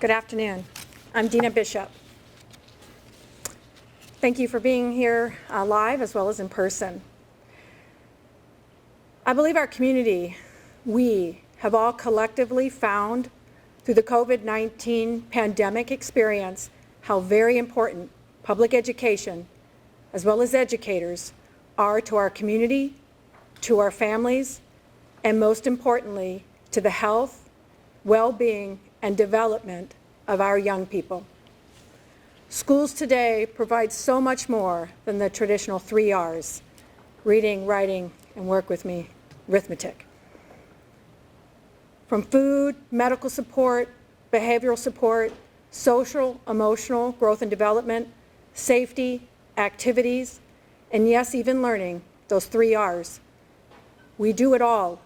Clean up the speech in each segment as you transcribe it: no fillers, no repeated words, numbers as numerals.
Good afternoon. I'm Dina Bishop. Thank you for being here live as well as in person. I believe our community, we have all collectively found through the COVID-19 pandemic experience how very important public education as well as educators are to our community, to our families, and most importantly, to the health, well-being, and development of our young people. Schools today provide so much more than the traditional 3 R's, reading, writing, and work with me, arithmetic. From food, medical support, behavioral support, social, emotional growth and development, safety, activities, and yes, even learning, those 3 R's. We do it all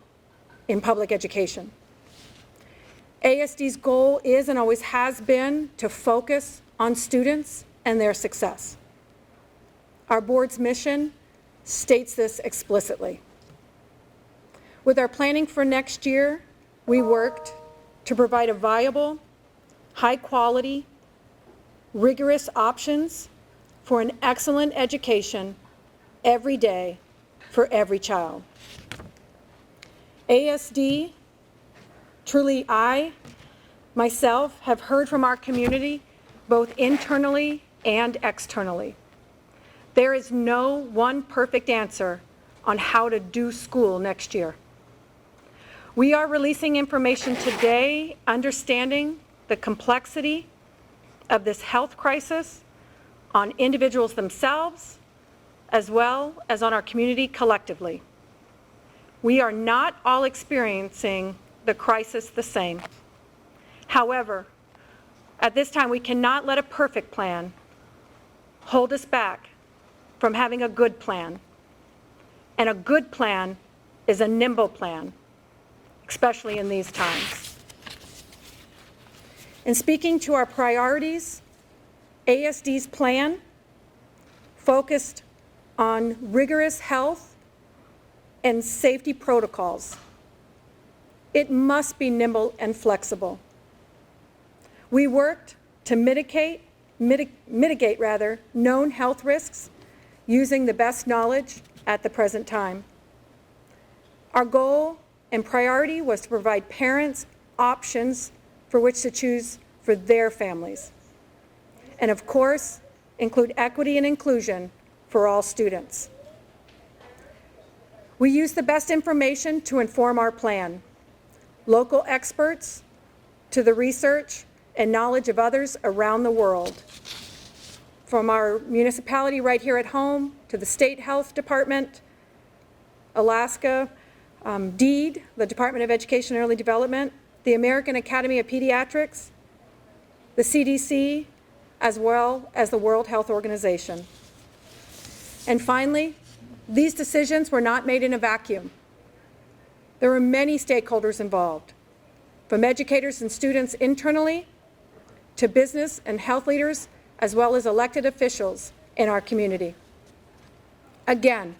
in public education. ASD's goal is and always has been to focus on students and their success. Our board's mission states this explicitly. With our planning for next year, we worked to provide a viable, high-quality, rigorous options for an excellent education every day for every child. ASD, truly I, myself, have heard from our community both internally and externally. There is no one perfect answer on how to do school next year. We are releasing information today understanding the complexity of this health crisis on individuals themselves as well as on our community collectively. We are not all experiencing the crisis the same. However, at this time, we cannot let a perfect plan hold us back from having a good plan. And a good plan is a nimble plan, especially in these times. In speaking to our priorities, ASD's plan focused on rigorous health and safety protocols. It must be nimble and flexible. We worked to mitigate known health risks using the best knowledge at the present time. Our goal and priority was to provide parents options for which to choose for their families. And of course, include equity and inclusion for all students. We use the best information to inform our plan. Local experts to the research and knowledge of others around the world. From our municipality right here at home to the state health department, Alaska, DEED, the Department of Education and Early Development, the American Academy of Pediatrics, the CDC, as well as the World Health Organization. And finally, these decisions were not made in a vacuum. There were many stakeholders involved, from educators and students internally to business and health leaders, as well as elected officials in our community. Again,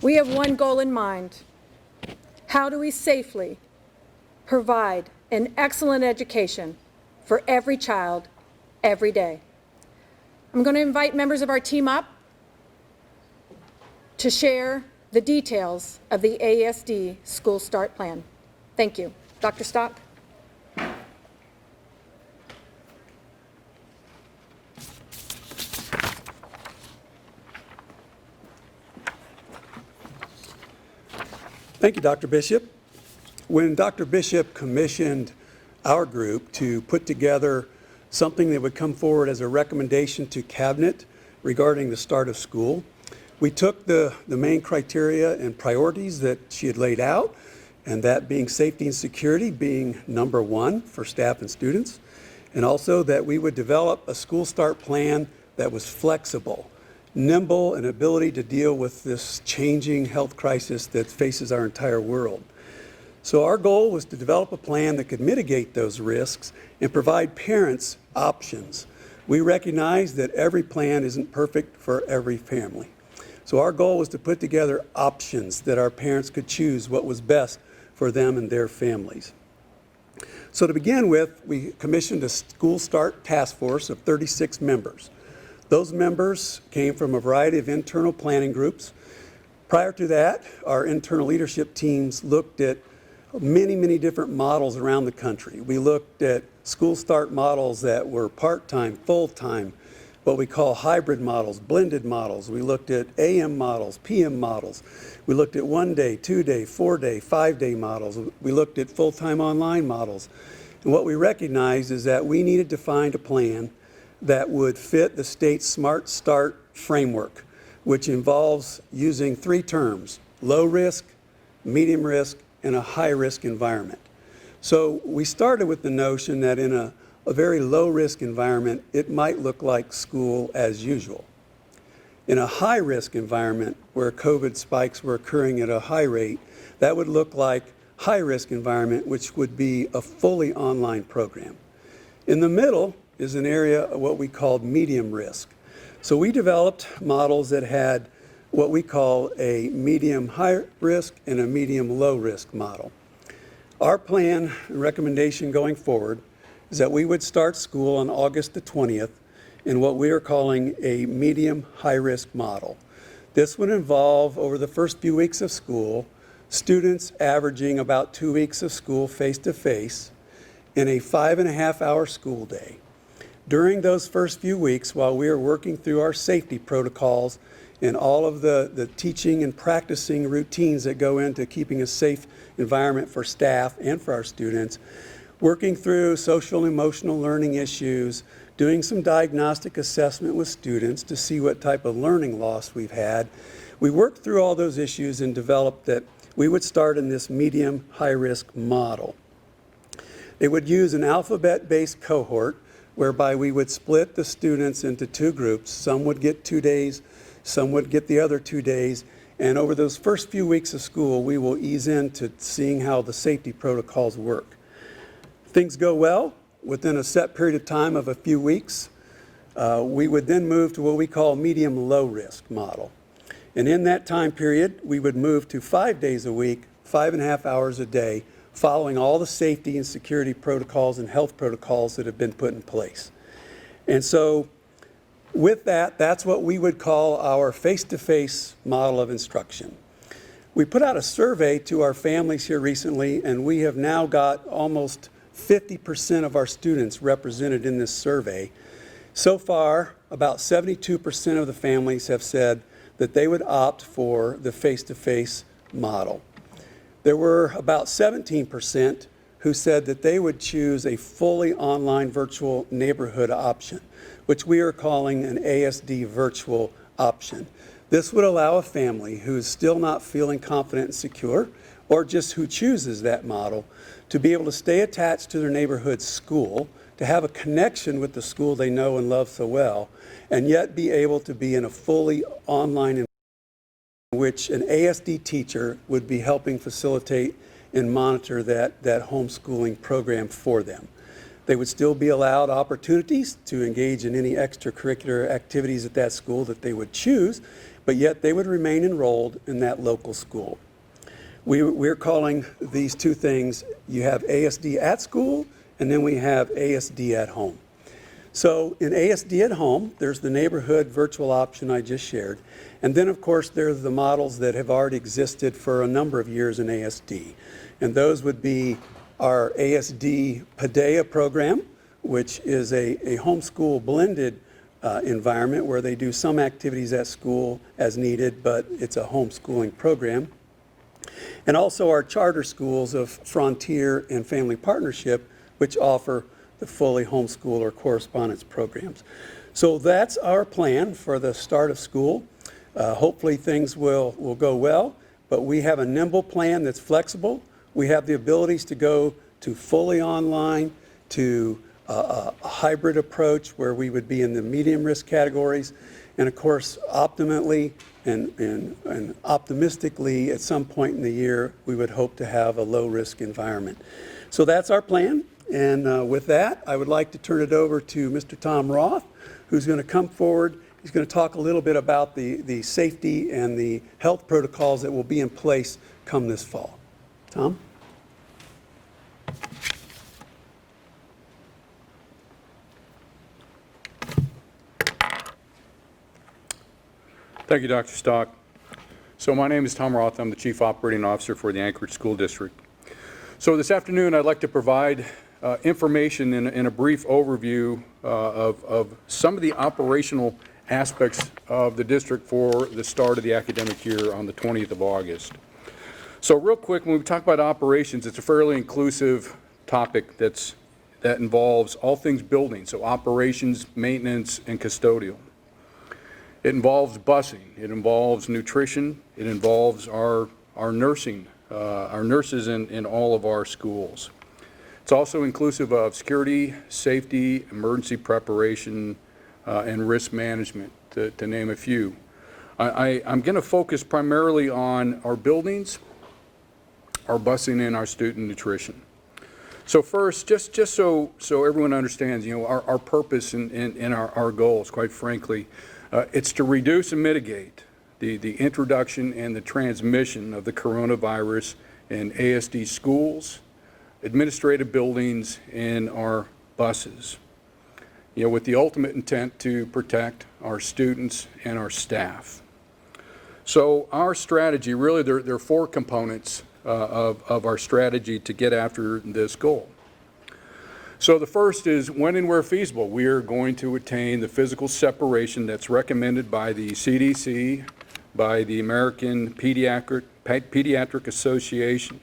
we have one goal in mind. How do we safely provide an excellent education for every child every day? I'm going to invite members of our team up to share the details of the ASD School Start Plan. Thank you. Dr. Stock. Thank you, Dr. Bishop. When Dr. Bishop commissioned our group to put together something that would come forward as a recommendation to Cabinet regarding the start of school, we took the main criteria and priorities that she had laid out, and that being safety and security being number one for staff and students, and also that we would develop a school start plan that was flexible, nimble, and ability to deal with this changing health crisis that faces our entire world. So our goal was to develop a plan that could mitigate those risks and provide parents options. We recognize that every plan isn't perfect for every family. So our goal was to put together options that our parents could choose what was best for them and their families. So to begin with, we commissioned a school start task force of 36 members. Those members came from a variety of internal planning groups. Prior to that, our internal leadership teams looked at many different models around the country. We looked at school start models that were part-time, full-time, what we call hybrid models, blended models. We looked at AM models, PM models. We looked at 1 day, 2 day, 4 day, 5 day models. We looked at full-time online models. And what we recognized is that we needed to find a plan that would fit the state's Smart Start framework, which involves using 3 terms: low risk, medium risk, and a high risk environment. So we started with the notion that in a very low risk environment, it might look like school as usual. In a high risk environment where COVID spikes were occurring at a high rate, that would look like high risk environment, which would be a fully online program. In the middle is an area of what we called medium risk. So we developed models that had what we call a medium high risk and a medium low risk model. Our plan and recommendation going forward is that we would start school on August the 20th in what we are calling a medium high risk model. This would involve, over the first few weeks of school, students averaging about 2 weeks of school face-to-face in a 5.5-hour school day. During those first few weeks, while we are working through our safety protocols and all of the teaching and practicing routines that go into keeping a safe environment for staff and for our students, working through social and emotional learning issues, doing some diagnostic assessment with students to see what type of learning loss we've had. We worked through all those issues and developed that we would start in this medium high-risk model. They would use an alphabet-based cohort whereby we would split the students into 2 groups. Some would get 2 days, some would get the other 2 days, and over those first few weeks of school, we will ease into seeing how the safety protocols work. If things go well, within a set period of time of a few weeks, we would then move to what we call medium low risk model. And in that time period, we would move to 5 days a week, 5.5 hours a day, following all the safety and security protocols and health protocols that have been put in place. And so with that, that's what we would call our face-to-face model of instruction. We put out a survey to our families here recently, and we have now got almost 50% of our students represented in this survey. So far, about 72% of the families have said that they would opt for the face-to-face model. There were about 17% who said that they would choose a fully online virtual neighborhood option, which we are calling an ASD virtual option. This would allow a family who is still not feeling confident and secure, or just who chooses that model, to be able to stay attached to their neighborhood school, to have a connection with the school they know and love so well, and yet be able to be in a fully online environment in which an ASD teacher would be helping facilitate and monitor that homeschooling program for them. They would still be allowed opportunities to engage in any extracurricular activities at that school that they would choose, but yet they would remain enrolled in that local school. We're calling these 2 things, you have ASD at school, and then we have ASD at home. So in ASD at home, there's the neighborhood virtual option I just shared. And then, of course, there's the models that have already existed for a number of years in ASD. And those would be our ASD Padea program, which is a homeschool blended environment where they do some activities at school as needed, but it's a homeschooling program. And also our charter schools of Frontier and Family Partnership, which offer the fully homeschool or correspondence programs. So that's our plan for the start of school. Hopefully things will go well, but we have a nimble plan that's flexible. We have the abilities to go to fully online, to a hybrid approach where we would be in the medium risk categories, and of course, optimally and optimistically, at some point in the year, we would hope to have a low risk environment. So that's our plan. And with that, I would like to turn it over to Mr. Tom Roth, who's going to come forward. He's going to talk a little bit about the safety and the health protocols that will be in place come this fall. Tom? Thank you, Dr. Stock. So my name is Tom Roth. I'm the Chief Operating Officer for the Anchorage School District. So this afternoon, I'd like to provide information in a brief overview of some of the operational aspects of the district for the start of the academic year on the 20th of August. So real quick, when we talk about operations, it's a fairly inclusive topic that involves all things building, so operations, maintenance, and custodial. It involves busing, it involves nutrition, it involves our nursing, our nurses in all of our schools. It's also inclusive of security, safety, emergency preparation, and risk management, to name a few. I'm going to focus primarily on our buildings, our busing, and our student nutrition. So first, just so everyone understands, our purpose and our goals, quite frankly, it's to reduce and mitigate the introduction and the transmission of the coronavirus in ASD schools, administrative buildings, and our buses, with the ultimate intent to protect our students and our staff. So our strategy, really, there are four components of our strategy to get after this goal. So the first is, when and where feasible, we are going to attain the physical separation that's recommended by the CDC, by the American Pediatric Association,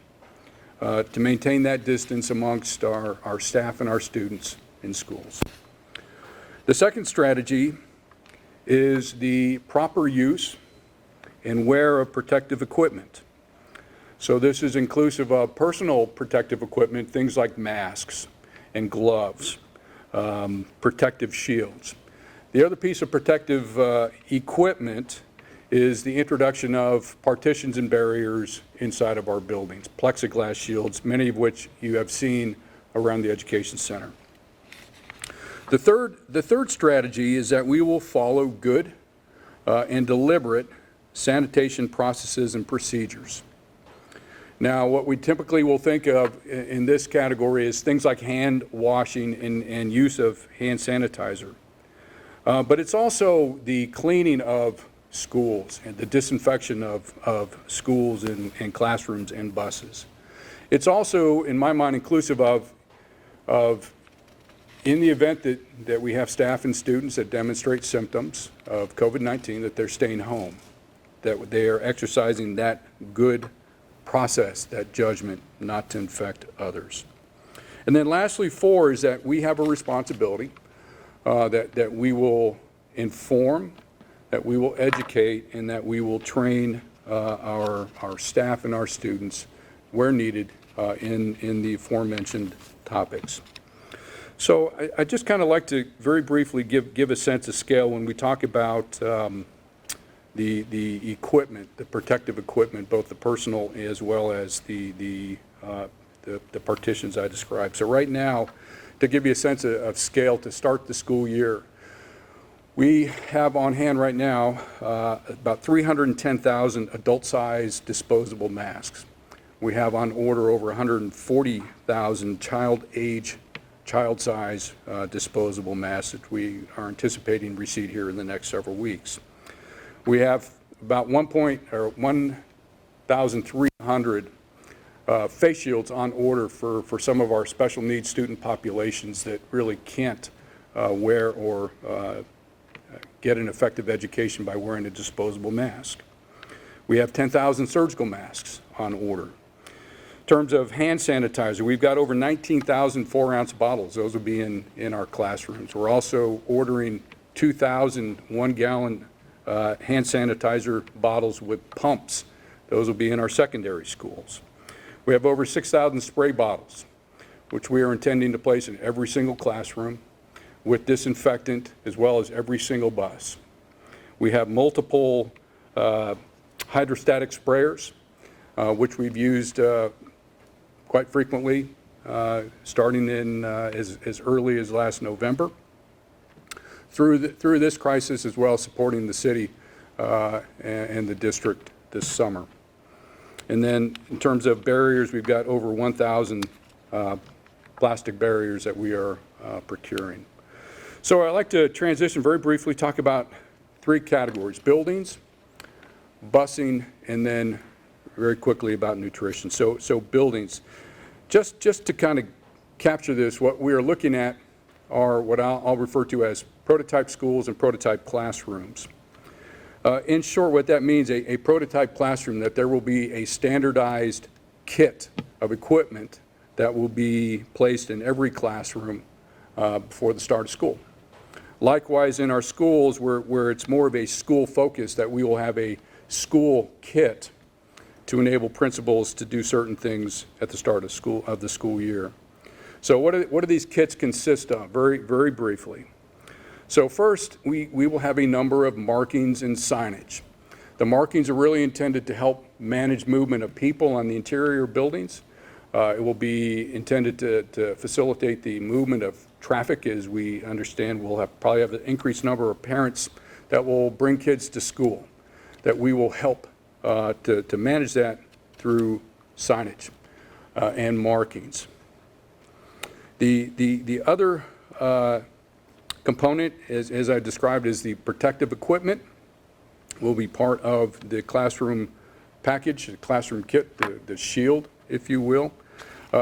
to maintain that distance amongst our staff and our students in schools. The second strategy is the proper use and wear of protective equipment. So this is inclusive of personal protective equipment, things like masks and gloves, protective shields. The other piece of protective equipment is the introduction of partitions and barriers inside of our buildings, plexiglass shields, many of which you have seen around the Education Center. The third strategy is that we will follow good and deliberate sanitation processes and procedures. Now, what we typically will think of in this category is things like hand washing and use of hand sanitizer. But it's also the cleaning of schools and the disinfection of schools and classrooms and buses. It's also, in my mind, inclusive of in the event that we have staff and students that demonstrate symptoms of COVID-19, that they're staying home, that they are exercising that good process, that judgment, not to infect others. And then lastly, four is that we have a responsibility that we will inform, that we will educate, and that we will train our staff and our students where needed in the aforementioned topics. So I just kind of like to very briefly give a sense of scale when we talk about the equipment, the protective equipment, both the personal as well as the partitions I described. So right now, to give you a sense of scale to start the school year, we have on hand right now about 310,000 adult-sized disposable masks. We have on order over 140,000 child-size disposable masks that we are anticipating receipt here in the next several weeks. We have about 1,300 face shields on order for some of our special needs student populations that really can't wear or get an effective education by wearing a disposable mask. We have 10,000 surgical masks on order. In terms of hand sanitizer, we've got over 19,000 4-ounce bottles. Those will be in our classrooms. We're also ordering 2,000 1-gallon hand sanitizer bottles with pumps. Those will be in our secondary schools. We have over 6,000 spray bottles, which we are intending to place in every single classroom with disinfectant as well as every single bus. We have multiple hydrostatic sprayers, which we've used quite frequently, starting in as early as last November. Through this crisis, as well as supporting the city and the district this summer. And then in terms of barriers, we've got over 1,000 plastic barriers that we are procuring. So I'd like to transition very briefly, talk about three categories: buildings, busing, and then very quickly about nutrition. So buildings. Just to kind of capture this, what we are looking at are what I'll refer to as prototype schools and prototype classrooms. In short, what that means, a prototype classroom, that there will be a standardized kit of equipment that will be placed in every classroom before the start of school. Likewise, in our schools, where it's more of a school focus, that we will have a school kit to enable principals to do certain things at the start of the school year. So what do these kits consist of? Very, very briefly. So first, we will have a number of markings and signage. The markings are really intended to help manage movement of people on the interior buildings. It will be intended to facilitate the movement of traffic. As we understand, we'll probably have an increased number of parents that will bring kids to school, that we will help to manage that through signage and markings. The other component, as I described, is the protective equipment. Will be part of the classroom package, the classroom kit, the shield, if you will.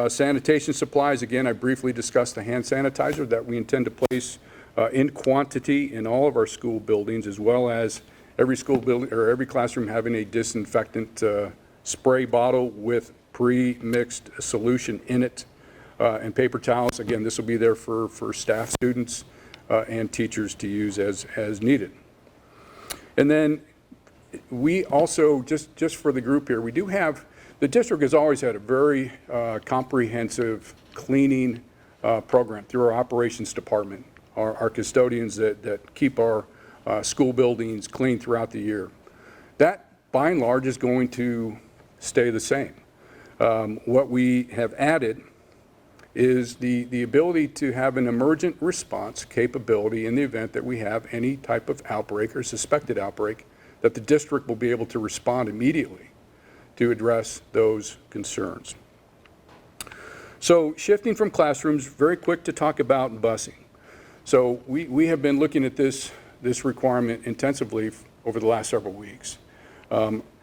Sanitation supplies, again, I briefly discussed the hand sanitizer that we intend to place in quantity in all of our school buildings, as well as every school building or every classroom having a disinfectant spray bottle with pre-mixed solution in it, and paper towels. Again, this will be there for staff, students, and teachers to use as needed. And then we also, just for the group here, we do have, the district has always had a very comprehensive cleaning program through our operations department, our custodians that keep our school buildings clean throughout the year. That, by and large, is going to stay the same. What we have added is the ability to have an emergent response capability in the event that we have any type of outbreak or suspected outbreak, that the district will be able to respond immediately to address those concerns. So shifting from classrooms, very quick to talk about busing. So we have been looking at this requirement intensively over the last several weeks.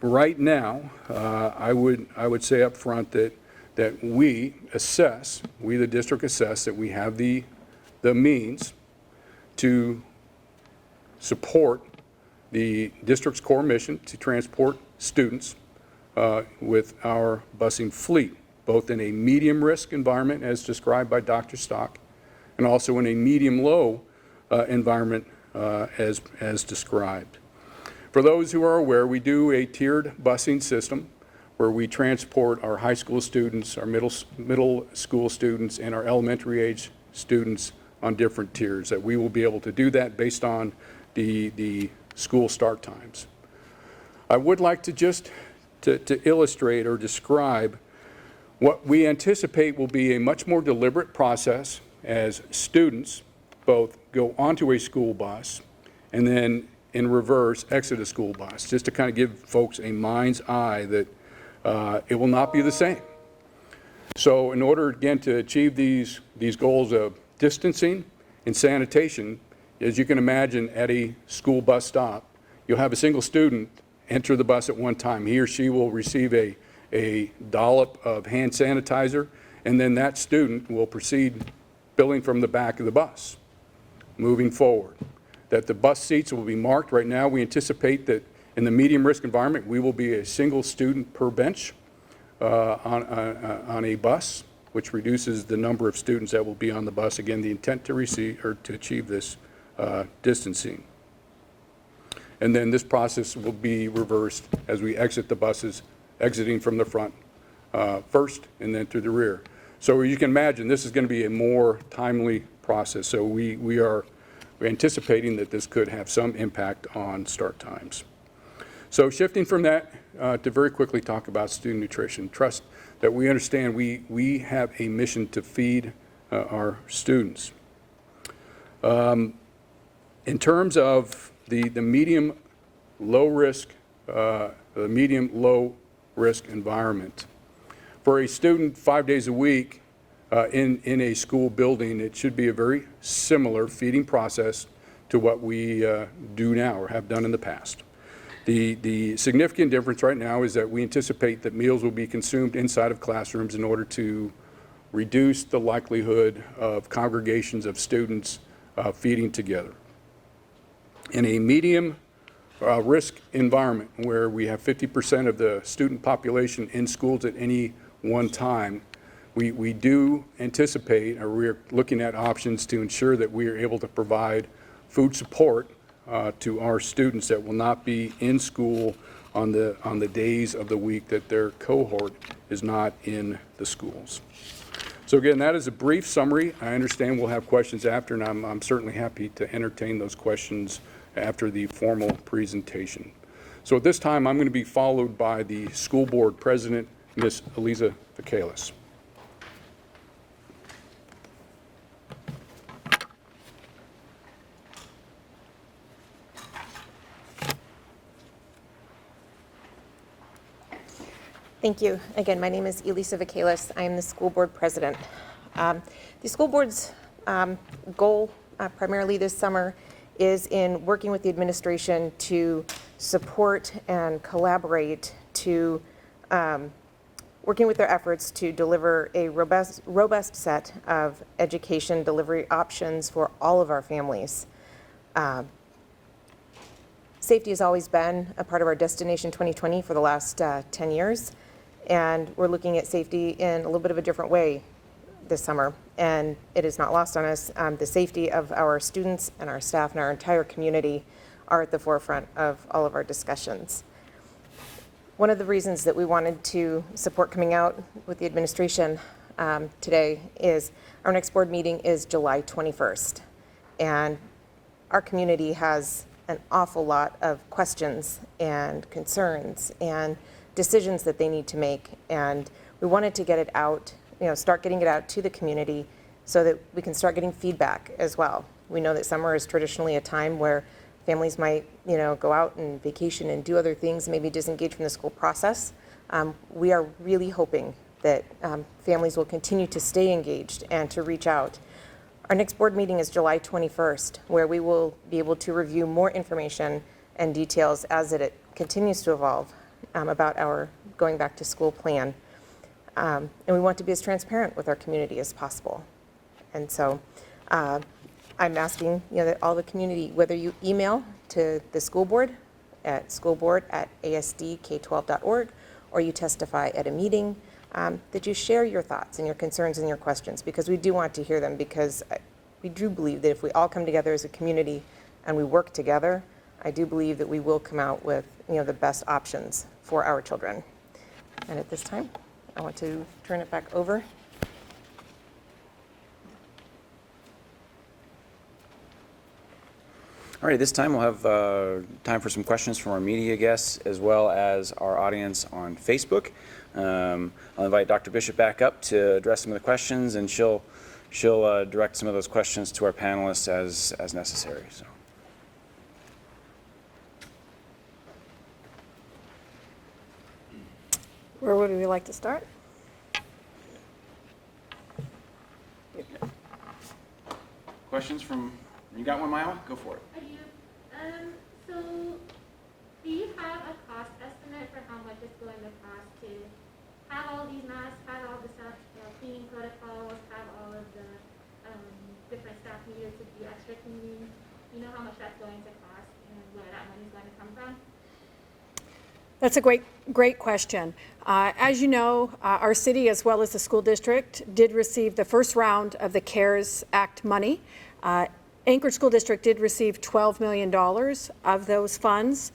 Right now, I would say up front that we the district assess that we have the means to support the district's core mission to transport students with our busing fleet, both in a medium risk environment as described by Dr. Stock, and also in a medium-low environment as described. For those who are aware, we do a tiered busing system where we transport our high school students, our middle school students, and our elementary age students on different tiers, that we will be able to do that based on the school start times. I would like to just to illustrate or describe what we anticipate will be a much more deliberate process as students both go onto a school bus and then in reverse exit a school bus, just to kind of give folks a mind's eye that it will not be the same. So in order, again, to achieve these goals of distancing and sanitation, as you can imagine, at a school bus stop, you'll have a single student enter the bus at one time. He or she will receive a dollop of hand sanitizer, and then that student will proceed billing from the back of the bus, moving forward. That the bus seats will be marked. Right now, we anticipate that in the medium risk environment, we will be a single student per bench on a bus, which reduces the number of students that will be on the bus. Again, the intent to achieve this distancing. And then this process will be reversed as we exit the buses, exiting from the front first and then through the rear. So you can imagine this is going to be a more timely process. So we're anticipating that this could have some impact on start times. So shifting from that to very quickly talk about student nutrition. Trust that we understand we have a mission to feed our students. In terms of the medium-low risk environment, for a student 5 days a week in a school building, it should be a very similar feeding process to what we do now or have done in the past. The significant difference right now is that we anticipate that meals will be consumed inside of classrooms in order to reduce the likelihood of congregations of students feeding together. In a medium risk environment where we have 50% of the student population in schools at any one time, we do anticipate, or we're looking at options to ensure that we are able to provide food support to our students that will not be in school on the days of the week that their cohort is not in the schools. So again, that is a brief summary. I understand we'll have questions after, and I'm certainly happy to entertain those questions after the formal presentation. So at this time, I'm going to be followed by the school board president, Ms. Elisa Vacalis. Thank you. Again, my name is Elisa Vacalis. I am the school board president. The school board's goal primarily this summer is in working with the administration to support and collaborate to working with their efforts to deliver a robust set of education delivery options for all of our families. Safety has always been a part of our Destination 2020 for the last 10 years. And we're looking at safety in a little bit of a different way this summer. And it is not lost on us. The safety of our students and our staff and our entire community are at the forefront of all of our discussions. One of the reasons that we wanted to support coming out with the administration today is our next board meeting is July 21st. And our community has an awful lot of questions and concerns and decisions that they need to make, and we wanted to get it out, start getting it out to the community so that we can start getting feedback as well. We know that summer is traditionally a time where families might, go out and vacation and do other things, maybe disengage from the school process. We are really hoping that families will continue to stay engaged and to reach out. Our next board meeting is July 21st, where we will be able to review more information and details as it continues to evolve about our going back to school plan. And we want to be as transparent with our community as possible. And so I'm asking that all the community, whether you email to the school board at schoolboard@asdk12.org or you testify at a meeting, that you share your thoughts and your concerns and your questions, because we do want to hear them, because we do believe that if we all come together as a community and we work together, I do believe that we will come out with the best options for our children. And at this time, I want to turn it back over. All right, this time we'll have time for some questions from our media guests as well as our audience on Facebook. I'll invite Dr. Bishop back up to address some of the questions, and she'll direct some of those questions to our panelists as necessary. So. Where would we like to start? Questions from, you got one, Maya? Go for it. I do. So do you have a cost estimate for how much it's going to cost to have all these masks, have all the stuff, cleaning protocols, have all of the different staff needed to do extra cleaning? You know how much that's going to cost and where that money is going to come from? That's a great question. As you know, our city, as well as the school district, did receive the first round of the CARES Act money. Anchorage School District did receive $12 million of those funds.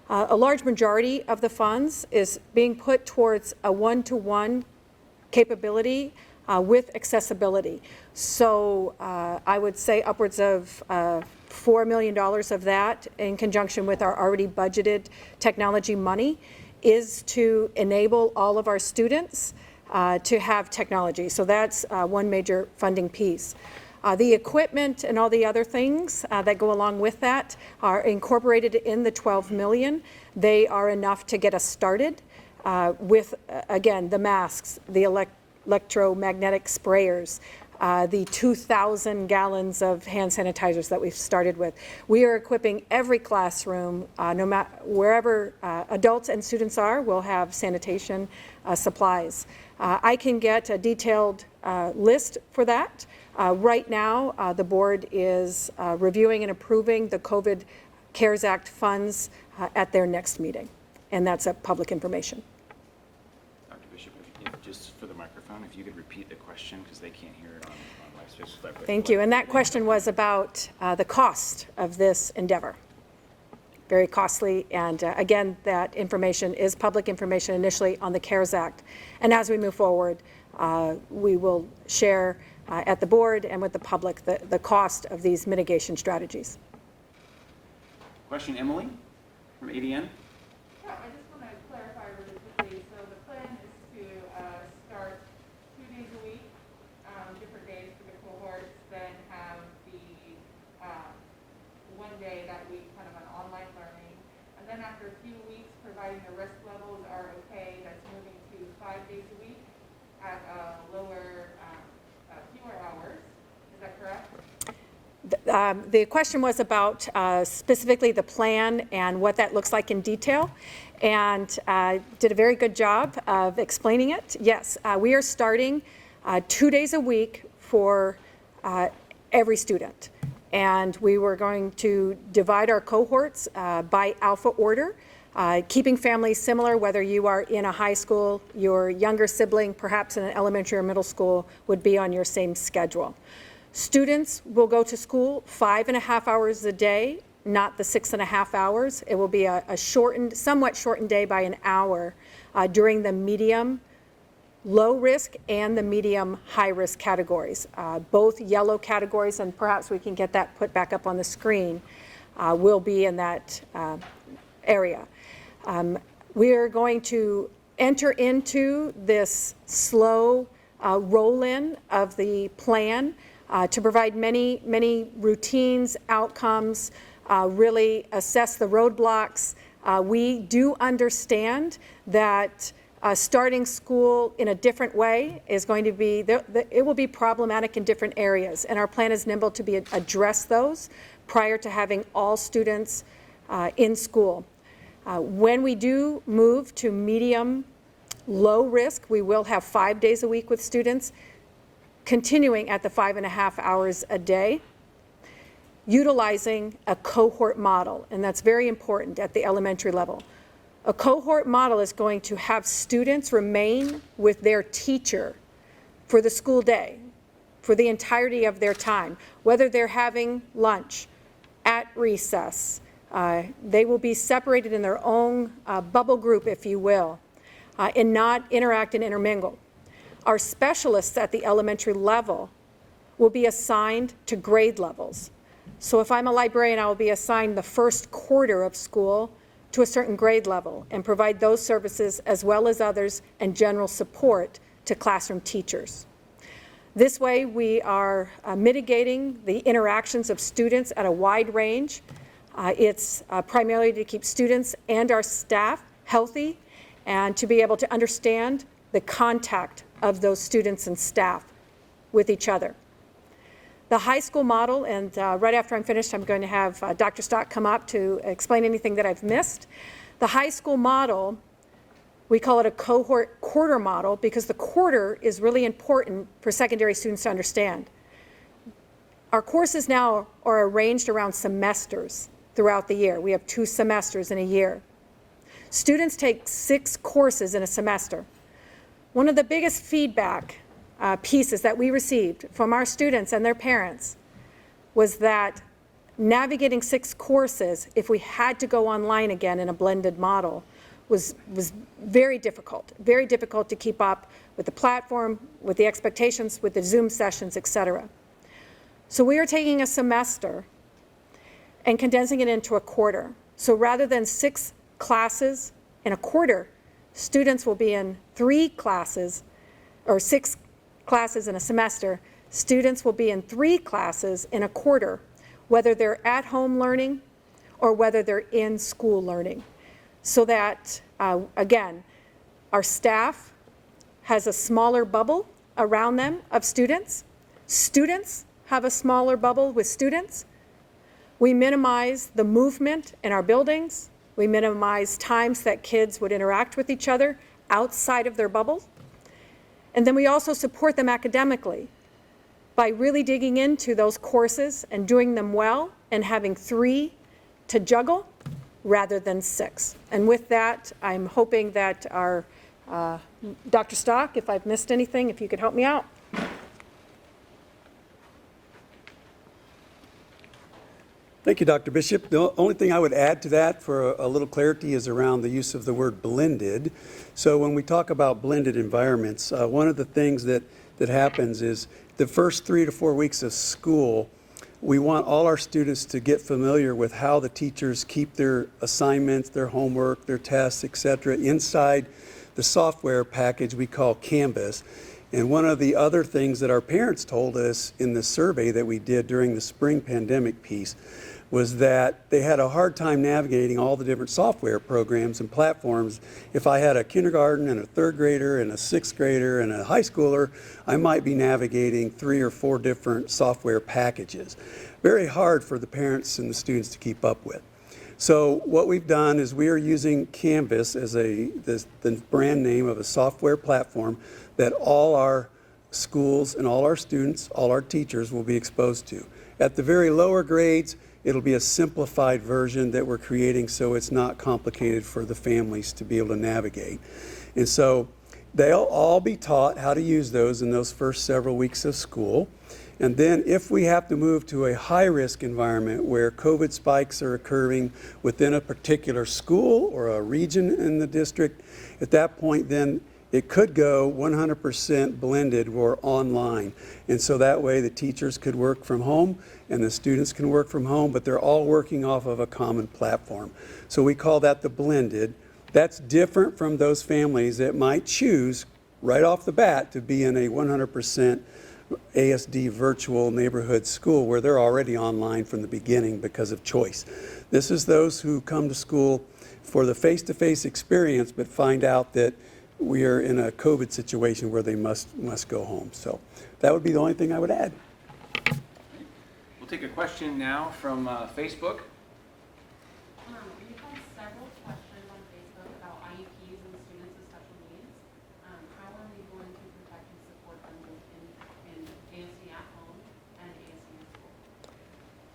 A large majority of the funds is being put towards a one-to-one capability with accessibility. So I would say upwards of $4 million of that, in conjunction with our already budgeted technology money, is to enable all of our students to have technology. So that's one major funding piece. The equipment and all the other things that go along with that are incorporated in the $12 million. They are enough to get us started with, again, the masks, the electromagnetic sprayers, the 2,000 gallons of hand sanitizers that we've started with. We are equipping every classroom, no matter wherever adults and students are, will have sanitation supplies. I can get a detailed list for that. Right now, the board is reviewing and approving the COVID CARES Act funds at their next meeting, and that's public information. Dr. Bishop, just for the microphone, if you could repeat the question, because they can't hear it on live space. Thank you. And that question was about the cost of this endeavor. Very costly, and again, that information is public information initially on the CARES Act. And as we move forward, we will share at the board and with the public the cost of these mitigation strategies. Question, Emily, from ADN. Yeah, I just want to clarify really quickly. So the plan is to start 2 days a week, different days for the cohorts, then have the 1 day that week kind of an online learning. And then after a few weeks, providing the risk levels are okay, that's moving to 5 days a week at fewer hours. Is that correct? The question was about specifically the plan and what that looks like in detail, and did a very good job of explaining it. Yes, we are starting 2 days a week for every student, and we were going to divide our cohorts by alpha order, keeping families similar, whether you are in a high school, your younger sibling, perhaps in an elementary or middle school, would be on your same schedule. Students will go to school 5.5 hours a day, not the 6.5 hours. It will be a somewhat shortened day by an hour during the medium low risk and the medium high risk categories. Both yellow categories, and perhaps we can get that put back up on the screen, will be in that area. We are going to enter into this slow roll-in of the plan to provide many routines, outcomes, really assess the roadblocks. We do understand that starting school in a different way is going to be, it will be problematic in different areas, and our plan is nimble to address those prior to having all students in school. When we do move to medium low risk, we will have 5 days a week with students, continuing at the 5.5 hours a day, utilizing a cohort model, and that's very important at the elementary level. A cohort model is going to have students remain with their teacher for the school day, for the entirety of their time, whether they're having lunch, at recess. They will be separated in their own bubble group, if you will, and not interact and intermingle. Our specialists at the elementary level will be assigned to grade levels. So if I'm a librarian, I will be assigned the first quarter of school to a certain grade level and provide those services as well as others and general support to classroom teachers. This way we are mitigating the interactions of students at a wide range. It's primarily to keep students and our staff healthy and to be able to understand the contact of those students and staff with each other. The high school model, and right after I'm finished, I'm going to have Dr. Stock come up to explain anything that I've missed. The high school model, we call it a cohort quarter model because the quarter is really important for secondary students to understand. Our courses now are arranged around semesters throughout the year. We have 2 semesters in a year. Students take 6 courses in a semester. One of the biggest feedback pieces that we received from our students and their parents was that navigating 6 courses, if we had to go online again in a blended model, was very difficult to keep up with the platform, with the expectations, with the Zoom sessions, etc. So we are taking a semester and condensing it into a quarter. So rather than 6 classes in a quarter, students will be in 3 classes, or 6 classes in a semester. Students will be in 3 classes in a quarter, whether they're at home learning or whether they're in school learning. So that, again, our staff has a smaller bubble around them of students. Students have a smaller bubble with students. We minimize the movement in our buildings. We minimize times that kids would interact with each other outside of their bubble. And then we also support them academically by really digging into those courses and doing them well and having 3 to juggle rather than 6. And with that, I'm hoping that our Dr. Stock, if I've missed anything, if you could help me out. Thank you, Dr. Bishop. The only thing I would add to that for a little clarity is around the use of the word blended. So when we talk about blended environments, one of the things that happens is the first 3 to 4 weeks of school, we want all our students to get familiar with how the teachers keep their assignments, their homework, their tests, et cetera, inside the software package we call Canvas. And one of the other things that our parents told us in the survey that we did during the spring pandemic piece was that they had a hard time navigating all the different software programs and platforms. If I had a kindergarten and a 3rd grader and a 6th grader and a high schooler, I might be navigating 3 or 4 different software packages. Very hard for the parents and the students to keep up with. So what we've done is we are using Canvas as the brand name of a software platform that all our schools and all our students, all our teachers will be exposed to. At the very lower grades, it'll be a simplified version that we're creating so it's not complicated for the families to be able to navigate. And so they'll all be taught how to use those in those first several weeks of school. And then if we have to move to a high-risk environment where COVID spikes are occurring within a particular school or a region in the district, at that point then it could go 100% blended or online. And so that way the teachers could work from home and the students can work from home, but they're all working off of a common platform. So we call that the blended. That's different from those families that might choose right off the bat to be in a 100% ASD virtual neighborhood school where they're already online from the beginning because of choice. This is those who come to school for the face-to-face experience but find out that we are in a COVID situation where they must go home. So that would be the only thing I would add. We'll take a question now from Facebook. We've had several questions on Facebook about IEPs and students with special needs. How are we going to protect and support them in ASD at home and ASD in school?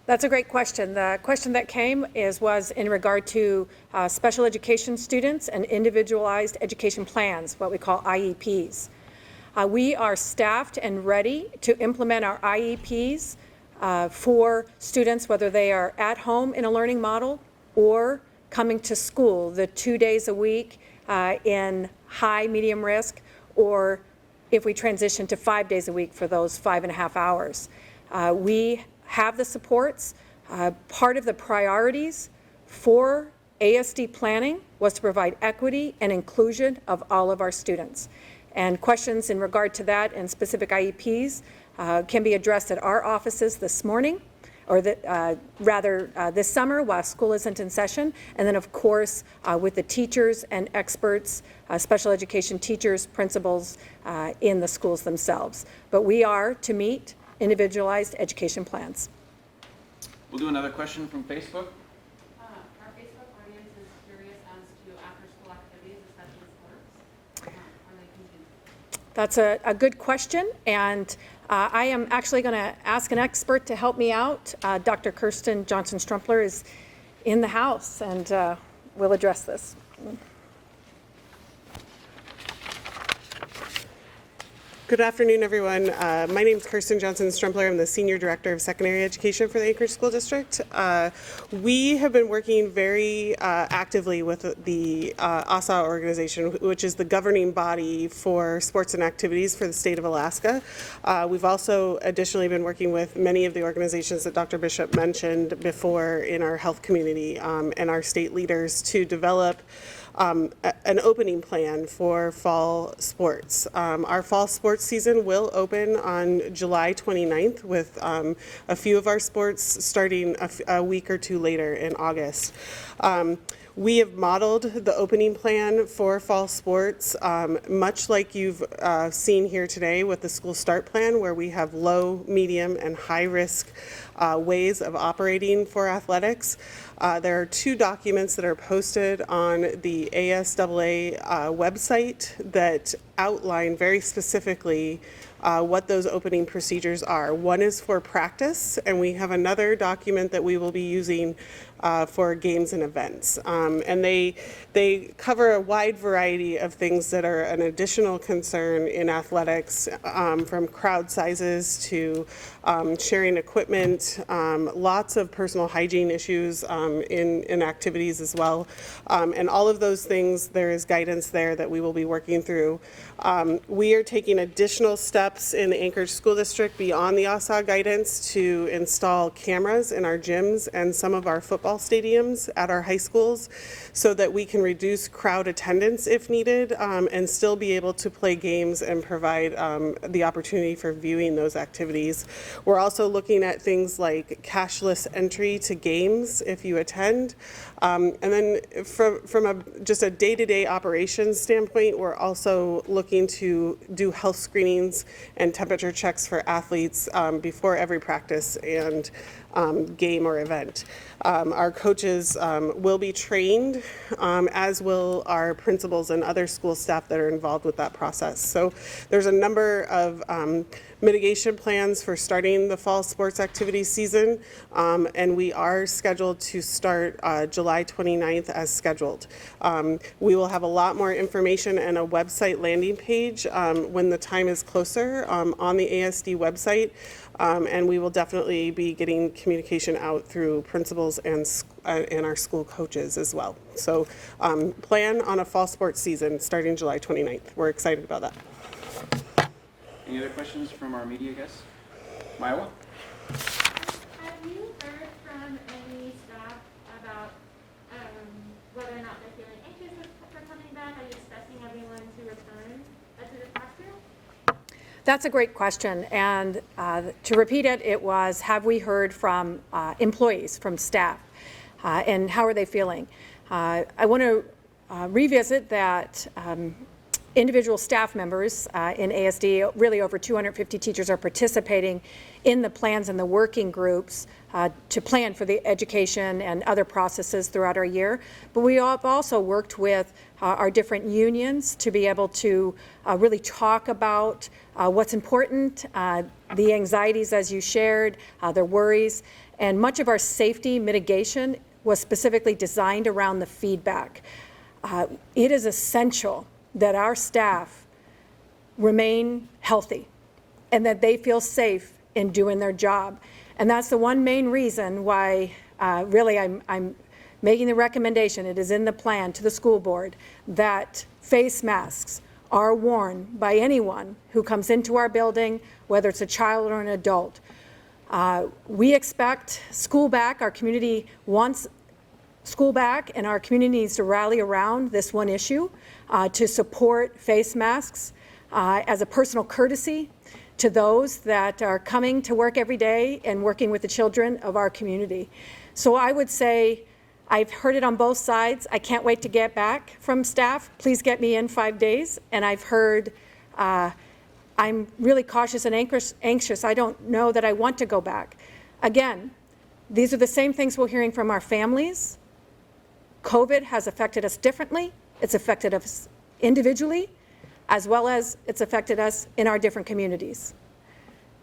That's a great question. The question that came was in regard to special education students and individualized education plans, what we call IEPs. We are staffed and ready to implement our IEPs for students, whether they are at home in a learning model or coming to school the 2 days a week in high, medium risk, or if we transition to 5 days a week for those 5.5 hours. We have the supports. Part of the priorities for ASD planning was to provide equity and inclusion of all of our students. And questions in regard to that and specific IEPs can be addressed at our offices this morning, or this summer while school isn't in session, and then of course with the teachers and experts, special education teachers, principals in the schools themselves. But we are to meet individualized education plans. We'll do another question from Facebook. Our Facebook audience is curious as to after-school activities, especially sports. Are they continuing? That's a good question, and I am actually going to ask an expert to help me out. Dr. Kirsten Johnson-Strumpler is in the house, and we'll address this. Good afternoon, everyone. My name is Kirsten Johnson-Strumpler. I'm the Senior Director of Secondary Education for the Anchorage School District. We have been working very actively with the ASA organization, which is the governing body for sports and activities for the state of Alaska. We've also additionally been working with many of the organizations that Dr. Bishop mentioned before in our health community and our state leaders to develop an opening plan for fall sports. Our fall sports season will open on July 29th with a few of our sports starting a week or two later in August. We have modeled the opening plan for fall sports, much like you've seen here today with the school start plan, where we have low, medium, and high-risk ways of operating for athletics. There are 2 documents that are posted on the ASAA website that outline very specifically what those opening procedures are. One is for practice, and we have another document that we will be using for games and events. And they cover a wide variety of things that are an additional concern in athletics, from crowd sizes to sharing equipment, lots of personal hygiene issues in activities as well. And all of those things, there is guidance there that we will be working through. We are taking additional steps in the Anchorage School District beyond the ASA guidance to install cameras in our gyms and some of our football stadiums at our high schools so that we can reduce crowd attendance if needed and still be able to play games and provide the opportunity for viewing those activities. We're also looking at things like cashless entry to games if you attend. And then from just a day-to-day operations standpoint, we're also looking to do health screenings and temperature checks for athletes before every practice and game or event. Our coaches will be trained, as will our principals and other school staff that are involved with that process. So there's a number of mitigation plans for starting the fall sports activity season, and we are scheduled to start July 29th as scheduled. We will have a lot more information and a website landing page when the time is closer on the ASD website, and we will definitely be getting communication out through principals and our school coaches as well. So plan on a fall sports season starting July 29th. We're excited about that. Any other questions from our media guests? Maiwa? Have you heard from any staff about whether or not they're feeling anxious for coming back? Are you expecting everyone to return to the classroom? That's a great question, and to repeat it, it was, have we heard from employees, from staff, and how are they feeling? I want to revisit that individual staff members in ASD, really over 250 teachers are participating in the plans and the working groups to plan for the education and other processes throughout our year. But we have also worked with our different unions to be able to really talk about what's important, the anxieties as you shared, their worries, and much of our safety mitigation was specifically designed around the feedback. It is essential that our staff remain healthy and that they feel safe in doing their job. And that's the one main reason why really I'm making the recommendation, it is in the plan to the school board, that face masks are worn by anyone who comes into our building, whether it's a child or an adult. We expect school back. Our community wants school back, and our community needs to rally around this one issue to support face masks as a personal courtesy to those that are coming to work every day and working with the children of our community. So I would say I've heard it on both sides. I can't wait to get back from staff. Please get me in 5 days. And I've heard I'm really cautious and anxious. I don't know that I want to go back. Again, these are the same things we're hearing from our families. COVID has affected us differently. It's affected us individually, as well as it's affected us in our different communities.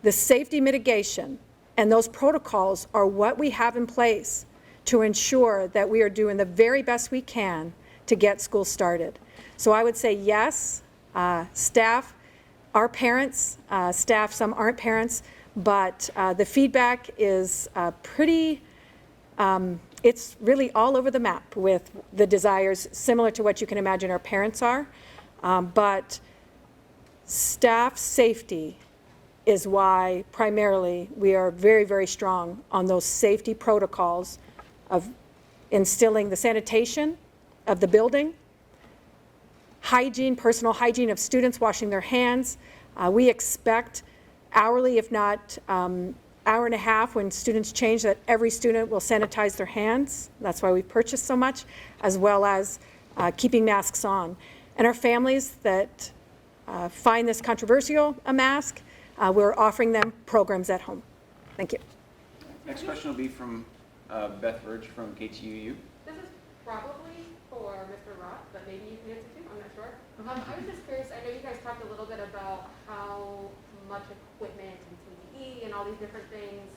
The safety mitigation and those protocols are what we have in place to ensure that we are doing the very best we can to get school started. So I would say yes, staff, our parents, staff, some aren't parents, but the feedback is pretty, it's really all over the map with the desires similar to what you can imagine our parents are. But staff safety is why primarily we are very, very strong on those safety protocols of instilling the sanitation of the building, hygiene, personal hygiene of students washing their hands. We expect hourly, if not hour and a half when students change that every student will sanitize their hands. That's why we've purchased so much, as well as keeping masks on. And our families that find this controversial, a mask, we're offering them programs at home. Thank you. Next question will be from Beth Verge from KTUU. This is probably for Mr. Roth, but maybe you can answer too, I'm not sure. I was just curious, I know you guys talked a little bit about how much equipment and PPE and all these different things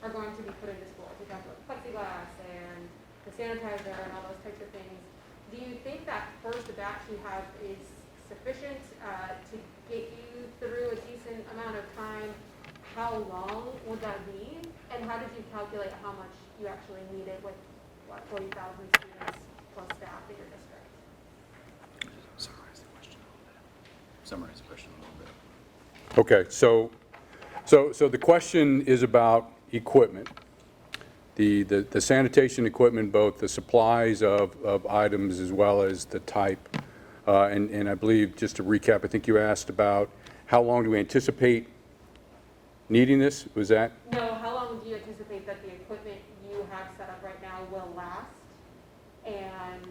are going to be put into schools. You talked about plexiglass and the sanitizer and all those types of things. Do you think that first batch you have is sufficient to get you through a decent amount of time? How long would that be? And how did you calculate how much you actually needed with, what, 40,000 students plus staff in your district? Summarize the question a little bit. Summarize the question a little bit. Okay, so the question is about equipment. The sanitation equipment, both the supplies of items as well as the type. And I believe, just to recap, I think you asked about how long do we anticipate needing this? Was that? No, how long do you anticipate that the equipment you have set up right now will last? And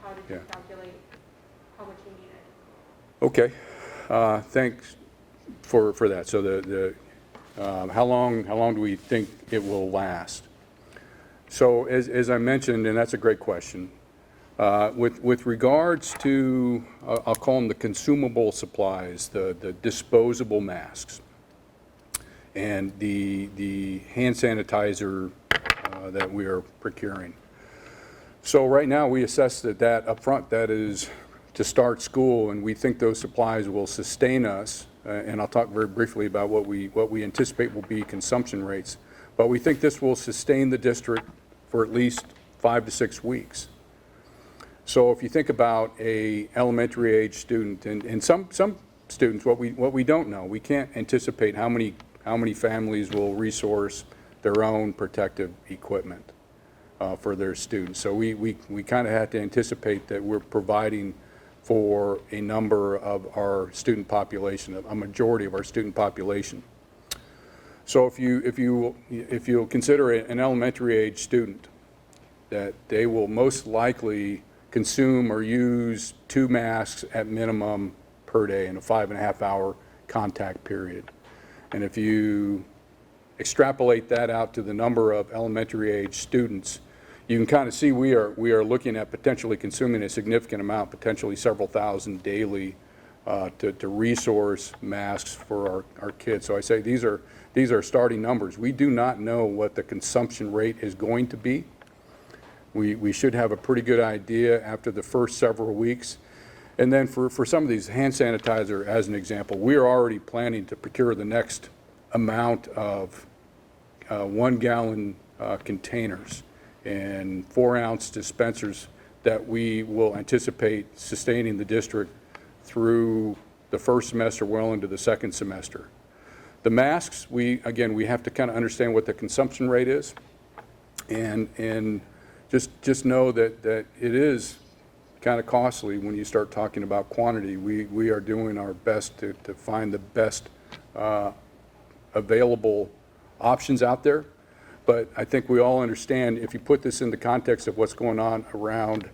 how did you calculate how much you needed? Okay, thanks for that. So how long do we think it will last? So as I mentioned, and that's a great question, with regards to, I'll call them the consumable supplies, the disposable masks, and the hand sanitizer that we are procuring. So right now we assess that up front, that is to start school, and we think those supplies will sustain us. And I'll talk very briefly about what we anticipate will be consumption rates. But we think this will sustain the district for at least 5 to 6 weeks. So if you think about a elementary age student, and some students, what we don't know, we can't anticipate how many families will resource their own protective equipment for their students. So we kind of have to anticipate that we're providing for a number of our student population, a majority of our student population. So if you'll consider an elementary age student, that they will most likely consume or use 2 masks at minimum per day in a 5.5 hour contact period. And if you extrapolate that out to the number of elementary age students, you can kind of see we are looking at potentially consuming a significant amount, potentially several thousand daily, to resource masks for our kids. So I say these are starting numbers. We do not know what the consumption rate is going to be. We should have a pretty good idea after the first several weeks. And then for some of these, hand sanitizer as an example, we are already planning to procure the next amount of 1 gallon containers and 4-ounce dispensers that we will anticipate sustaining the district through the first semester well into the second semester. The masks, we have to kind of understand what the consumption rate is, and just know that it is kind of costly when you start talking about quantity. We are doing our best to find the best available options out there. But I think we all understand, if you put this in the context of what's going on around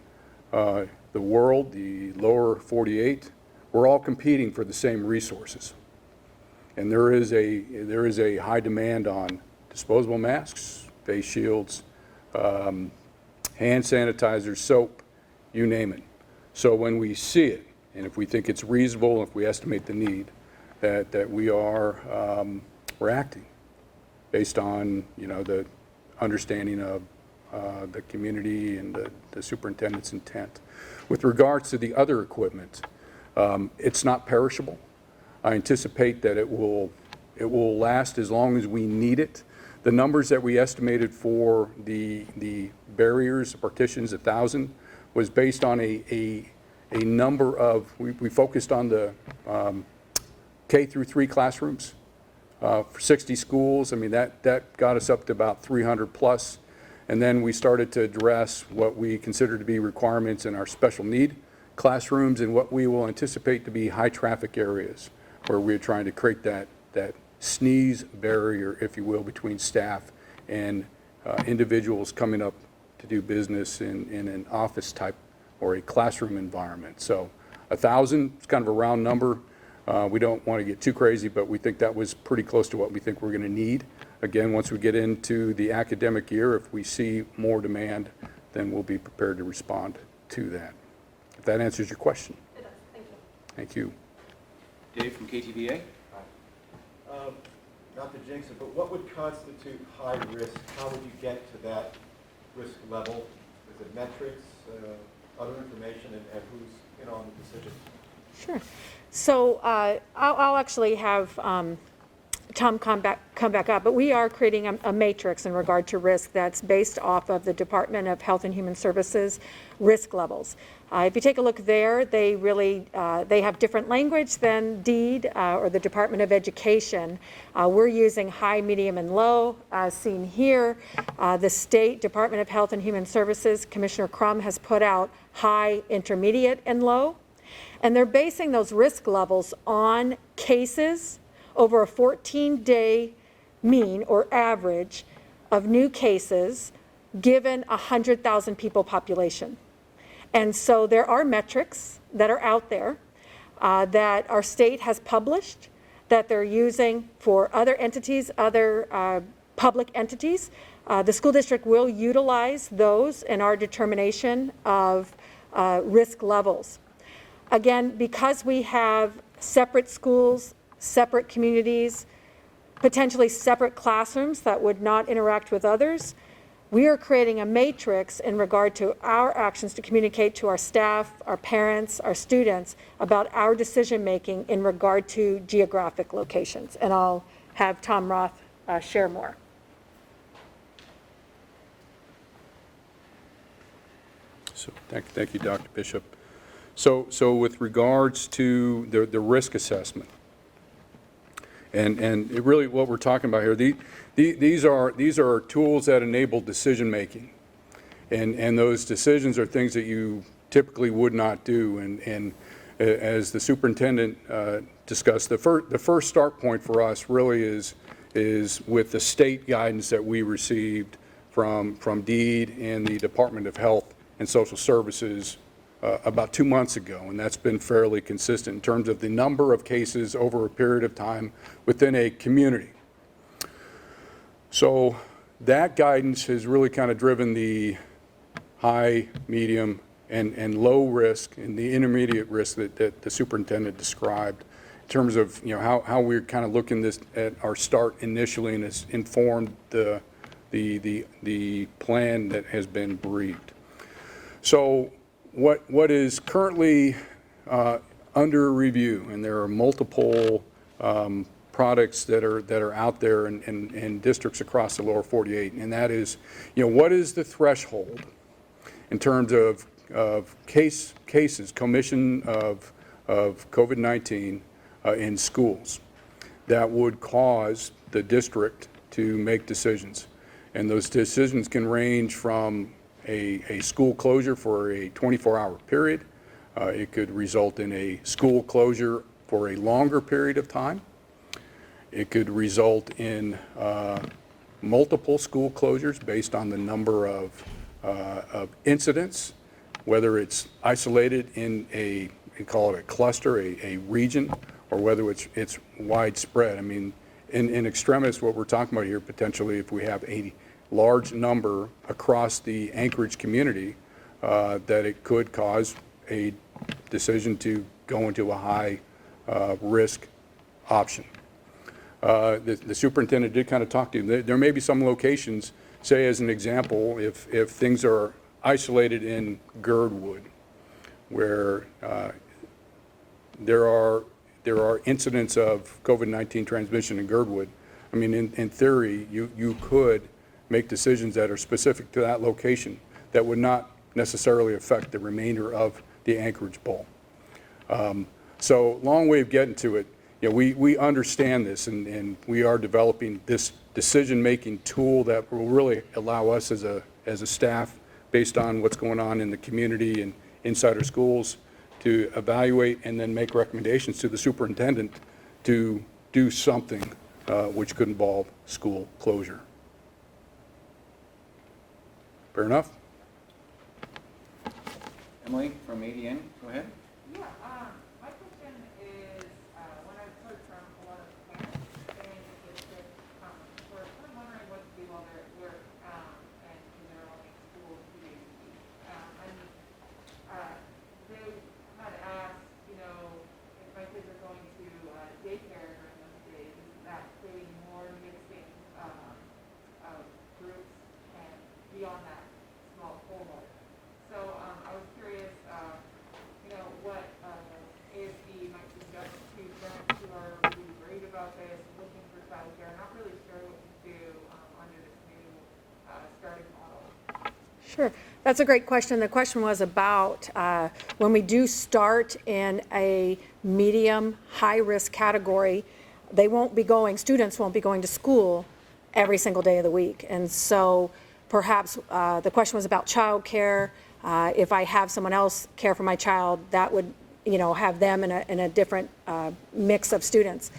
the world, the lower 48, we're all competing for the same resources. And there is a high demand on disposable masks, face shields, hand sanitizer, soap, you name it. So when we see it, and if we think it's reasonable, if we estimate the need, that we are we're acting based on, the understanding of the community and the superintendent's intent. With regards to the other equipment, it's not perishable. I anticipate that it will last as long as we need it. The numbers that we estimated for the barriers, partitions, 1,000, was based on a number of, we focused on the K through 3 classrooms. For 60 schools, I mean, that got us up to about 300 plus. And then we started to address what we consider to be requirements in our special need classrooms and what we will anticipate to be high traffic areas where we're trying to create that sneeze barrier, if you will, between staff and individuals coming up to do business in an office type or a classroom environment. So 1,000 is kind of a round number. We don't want to get too crazy, but we think that was pretty close to what we think we're going to need. Again, once we get into the academic year, if we see more demand, then we'll be prepared to respond to that. If that answers your question. It does, thank you. Thank you. Dave from KTVA? Not to jinx it, but what would constitute high risk? How would you get to that risk level? Is it metrics, other information, and who's on the decision? Sure. So I'll actually have Tom come back up, but we are creating a matrix in regard to risk that's based off of the Department of Health and Human Services risk levels. If you take a look there, they really they have different language than DEED or the Department of Education. We're using high, medium, and low, as seen here. The State Department of Health and Human Services, Commissioner Crum has put out high, intermediate, and low. And they're basing those risk levels on cases over a 14-day mean or average of new cases given a 100,000 people population. And so there are metrics that are out there that our state has published that they're using for other entities, other public entities. The school district will utilize those in our determination of risk levels. Again, because we have separate schools, separate communities, potentially separate classrooms that would not interact with others, we are creating a matrix in regard to our actions to communicate to our staff, our parents, our students about our decision making in regard to geographic locations. And I'll have Tom Roth share more. So thank you, Dr. Bishop. So with regards to the risk assessment, and it really what we're talking about here, these are tools that enable decision making, and those decisions are things that you typically would not do. And as the superintendent discussed, the first start point for us really is with the state guidance that we received from DEED and the Department of Health and Social Services about 2 months ago, and that's been fairly consistent in terms of the number of cases over a period of time within a community. So that guidance has really kind of driven the high, medium, and low risk and the intermediate risk that the superintendent described in terms of how we're kind of looking this at our start initially, and it's informed the plan that has been briefed. So what is currently under review, and there are multiple products that are out there in districts across the lower 48, and that is, what is the threshold in terms of cases, commission of COVID-19 in schools that would cause the district to make decisions. And those decisions can range from a school closure for a 24-hour period. It could result in a school closure for a longer period of time. It could result in multiple school closures based on the number of incidents, whether it's isolated in we call it a cluster, a region, or whether it's widespread. I mean, in extremis, what we're talking about here, potentially, if we have a large number across the Anchorage community, that it could cause a decision to go into a high risk option. The superintendent did kind of talk to you. There may be some locations, say as an example, if things are isolated in Girdwood, where there are incidents of COVID-19 transmission in Girdwood. I mean, in theory, you could make decisions that are specific to that location that would not necessarily affect the remainder of the Anchorage Bowl. So long way of getting to it, we understand this, and we are developing this decision-making tool that will really allow us as a staff, based on what's going on in the community and inside our schools, to evaluate and then make recommendations to the superintendent to do something which could involve school closure. Fair enough? Emily from ADN, go ahead. Yeah, my question is, when I've heard from a lot of parents saying is that we're kind of wondering what to do while they're at work and they're only in school 2 days a week. They had asked, you know, if my kids are going to daycare during those days, is that creating more mixing of groups and beyond that small cohort? So I was curious, you know, what ASD might suggest to parents who are really worried about this, looking for childcare, not really sure what to do under this new starting model. Sure. That's a great question. The question was about when we do start in a medium, high-risk category, students won't be going to school every single day of the week. And so perhaps the question was about childcare. If I have someone else care for my child, that would, you know, have them in a different mix of students.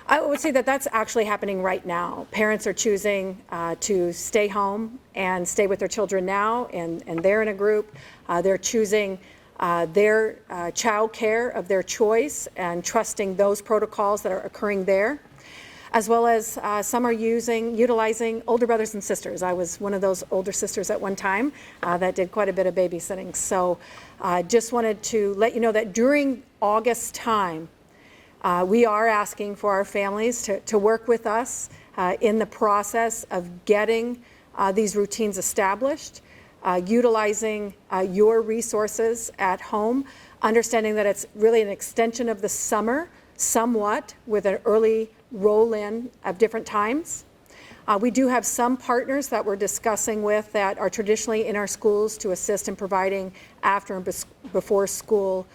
I would say that that's actually happening right now. Parents are choosing to stay home and stay with their children now, and they're in a group. They're choosing their child care of their choice and trusting those protocols that are occurring there, as well as some are utilizing older brothers and sisters. I was one of those older sisters at one time that did quite a bit of babysitting. So just wanted to let you know that during August time, we are asking for our families to work with us in the process of getting these routines established, utilizing your resources at home, understanding that it's really an extension of the summer, somewhat, with an early roll-in of different times. We do have some partners that we're discussing with that are traditionally in our schools to assist in providing after and before school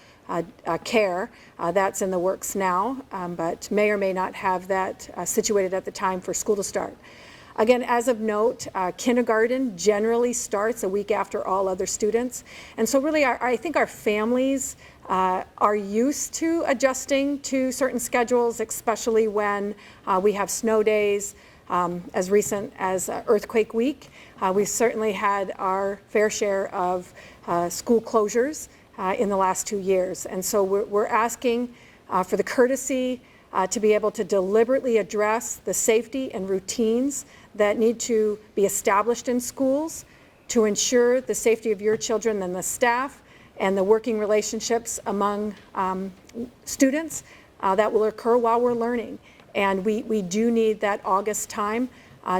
care. That's in the works now, but may or may not have that situated at the time for school to start. Again, as of note, kindergarten generally starts a week after all other students. And so really, I think our families are used to adjusting to certain schedules, especially when we have snow days, as recent as earthquake week. We've certainly had our fair share of school closures in the last 2 years. And so we're asking for the courtesy to be able to deliberately address the safety and routines that need to be established in schools to ensure the safety of your children and the staff and the working relationships among students that will occur while we're learning. And we do need that August time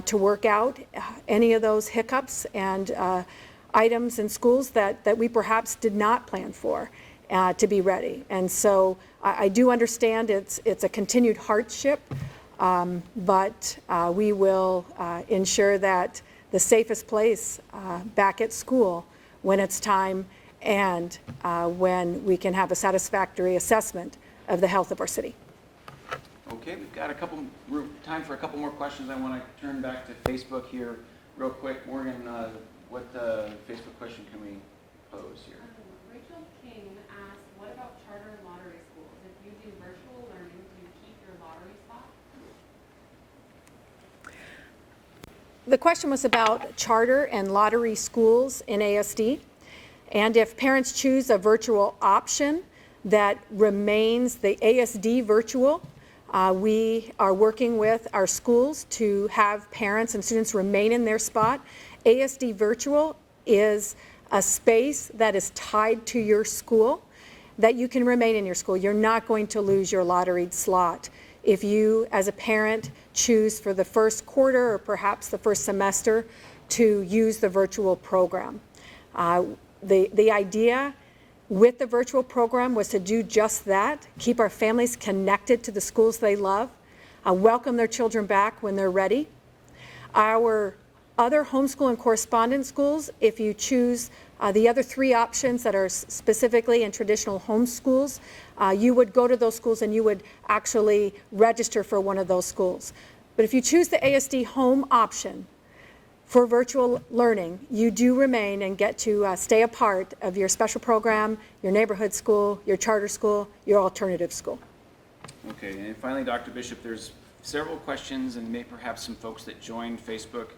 to work out any of those hiccups and items in schools that we perhaps did not plan for to be ready. And so I do understand it's a continued hardship, but we will ensure that the safest place back at school when it's time and when we can have a satisfactory assessment of the health of our city. Okay, we've got time for a couple more questions. I want to turn back to Facebook here real quick. Morgan, what Facebook question can we pose here? Rachel King asked, what about charter and lottery schools? If you do virtual learning, do you keep your lottery spot? The question was about charter and lottery schools in ASD. And if parents choose a virtual option that remains the ASD virtual, we are working with our schools to have parents and students remain in their spot. ASD virtual is a space that is tied to your school, that you can remain in your school. You're not going to lose your lotteried slot. If you, as a parent, choose for the first quarter or perhaps the first semester to use the virtual program. The idea with the virtual program was to do just that, keep our families connected to the schools they love, welcome their children back when they're ready. Our other homeschool and correspondence schools, if you choose the other 3 options that are specifically in traditional homeschools, you would go to those schools and you would actually register for one of those schools. But if you choose the ASD home option for virtual learning, you do remain and get to stay a part of your special program, your neighborhood school, your charter school, your alternative school. Okay, and finally, Dr. Bishop, there's several questions, and maybe perhaps some folks that joined Facebook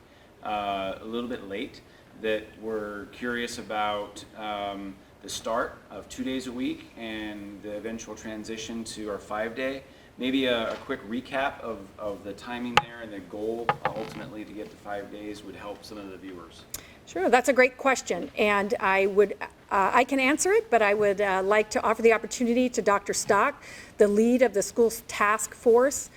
a little bit late that were curious about the start of 2 days a week and the eventual transition to our 5-day. Maybe a quick recap of the timing there and the goal ultimately to get to 5 days would help some of the viewers. Sure, that's a great question, and I can answer it, but I would like to offer the opportunity to Dr. Stock, the lead of the School Task Force,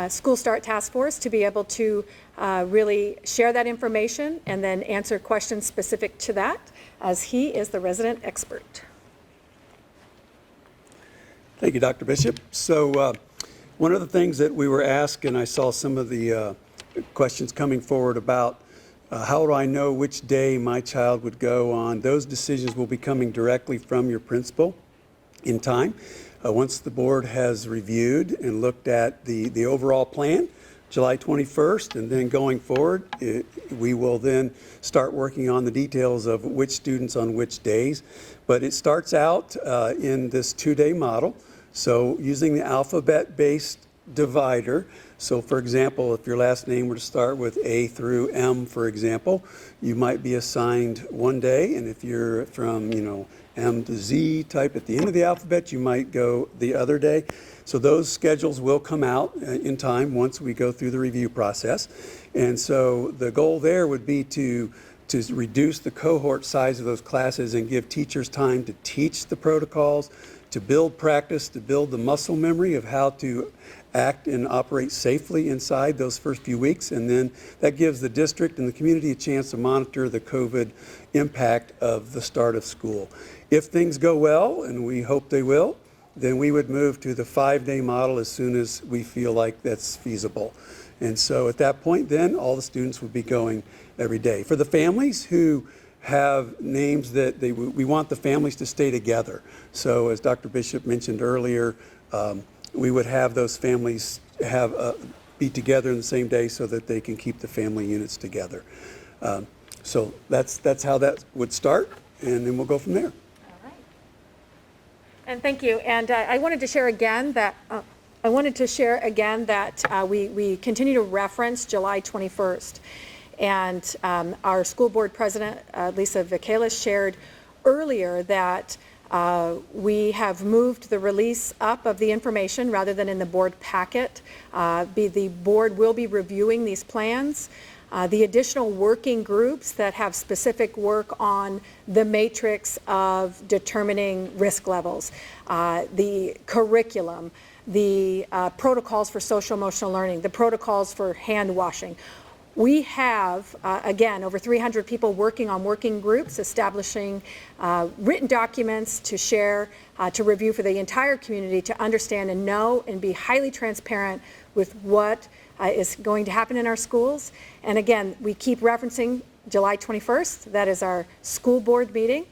School Start Task Force, to be able to really share that information and then answer questions specific to that, as he is the resident expert. Thank you, Dr. Bishop. So one of the things that we were asked, and I saw some of the questions coming forward about how do I know which day my child would go on, those decisions will be coming directly from your principal in time. Once the board has reviewed and looked at the overall plan, July 21st, and then going forward, we will then start working on the details of which students on which days. But it starts out in this 2-day model. So using the alphabet-based divider. So for example, if your last name were to start with A through M, for example, you might be assigned 1 day, and if you're from, M to Z type at the end of the alphabet, you might go the other day. So those schedules will come out in time once we go through the review process. And so the goal there would be to reduce the cohort size of those classes and give teachers time to teach the protocols, to build practice, to build the muscle memory of how to act and operate safely inside those first few weeks. And then that gives the district and the community a chance to monitor the COVID impact of the start of school. If things go well, and we hope they will, then we would move to the 5-day model as soon as we feel like that's feasible. And so at that point then, all the students would be going every day. For the families who have names that we want the families to stay together. So as Dr. Bishop mentioned earlier, we would have those families be together in the same day so that they can keep the family units together. So that's how that would start, and then we'll go from there. All right. And thank you. And I wanted to share again that we continue to reference July 21st. And our school board president, Lisa Vikalis, shared earlier that we have moved the release up of the information rather than in the board packet. The board will be reviewing these plans. The additional working groups that have specific work on the matrix of determining risk levels, the curriculum, the protocols for social emotional learning, the protocols for hand washing. We have, again, over 300 people working on working groups, establishing written documents to share, to review for the entire community to understand and know and be highly transparent with what is going to happen in our schools. And again, we keep referencing July 21st. That is our school board meeting.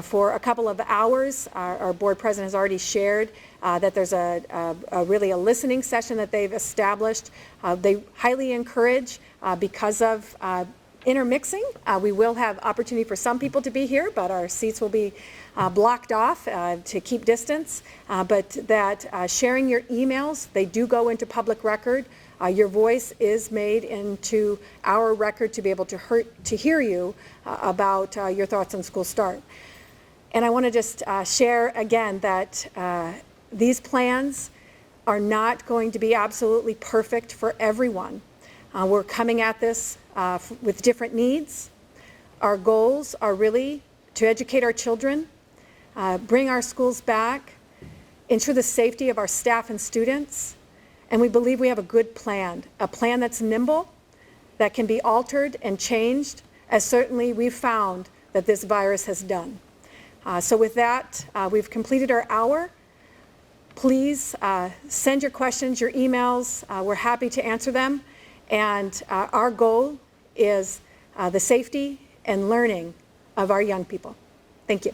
For a couple of hours, our board president has already shared that there's really a listening session that they've established. They highly encourage, because of intermixing, we will have opportunity for some people to be here, but our seats will be blocked off to keep distance. But that sharing your emails, they do go into public record. Your voice is made into our record to be able to hear you about your thoughts on school start. And I want to just share again that these plans are not going to be absolutely perfect for everyone. We're coming at this with different needs. Our goals are really to educate our children, bring our schools back, ensure the safety of our staff and students, and we believe we have a good plan, a plan that's nimble, that can be altered and changed, as certainly we've found that this virus has done. So with that, we've completed our hour. Please send your questions, your emails. We're happy to answer them. And our goal is the safety and learning of our young people. Thank you.